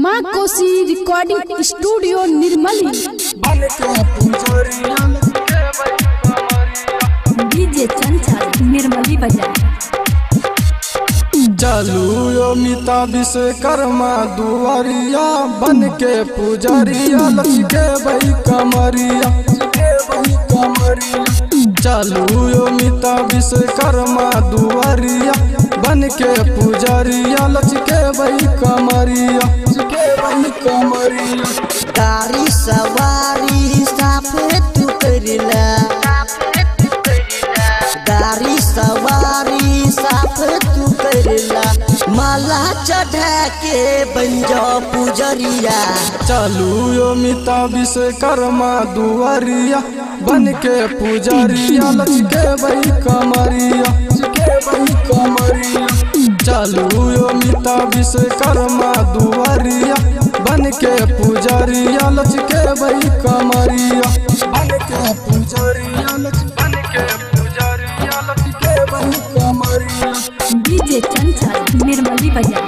माँ कोसी recording studio Nirmali. DJ चंचल निर्मली बजा। चलू अमिता विश्वकर्मा दुआरिया बन के पुजारिया लचके भाई कमरिया। चलू अमिता विश्वकर्मा दुआरिया बन के पुजारिया लचके भाई कमरिया। गाड़ी सवारी साफे तू करिला, गाड़ी सवारी साफे तू करिला, माला चढ़ा के बन जाओ पुजरिया। चलू अमिता विश्वकर्मा दुआरिया बन के पुजारिया लचके भाई कमरिया। चलू अमिता विश्वकर्मा दुआरिया बन के पुजारिया लचके भाई कमरिया। डीजे चंचल निर्मली बजा।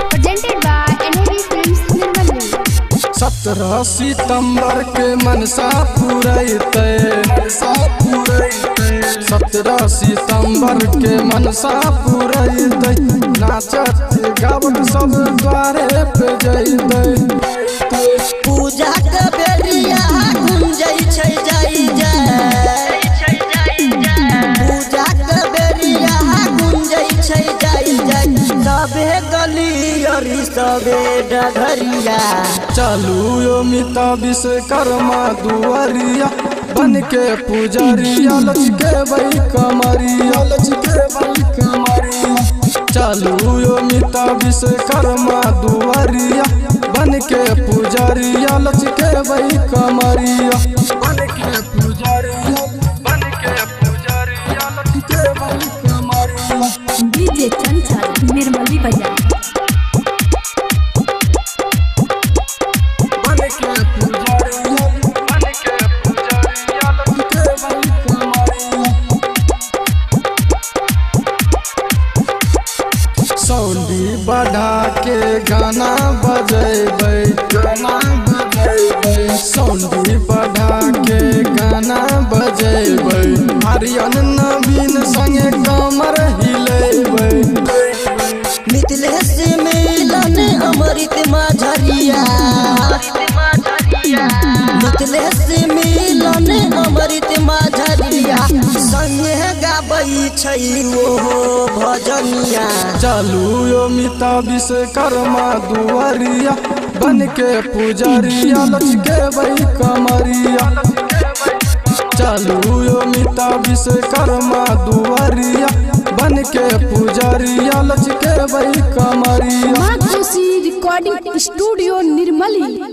Presented by NAV Films Nirmali. 17 सितंबर के मनसा पूरैते, 17 सितंबर के मनसा पूरैते, नाचत गावत सब द्वारे पे जैते। पूजा के बेरिया गुंजै छै जाई जाय, पूजा के बेरिया गुंजै छै जाई जाय, सबे गली अरी सबे डगरिया। चलू अमिता विश्वकर्मा दुआरिया बन के पुजारिया लचके भाई कमरिया। चलू अमिता विश्वकर्मा दुआरिया बन के पुजारिया लचके भाई कमरिया। डीजे चंचल निर्मली बजा। सौंडी बढ़ा के गाना बजेबै, सौंडी बढ़ा के गाना बजेबै, आर्यन नवीन संगे कमर हिलेबै। मिथिलेश मिलन अमृत माझरिया, मिथिलेश मिलन अमृत माझरिया, संगे गाबै छै ओहो भजनिया। चलू अमिता विश्वकर्मा दुआरिया बन के पुजारिया लचके भाई कमरिया। चलू अमिता विश्वकर्मा दुआरिया बन के पुजारिया लचके भाई कमरिया। माँ कोसी रिकॉर्डिंग स्टूडियो निर्मली।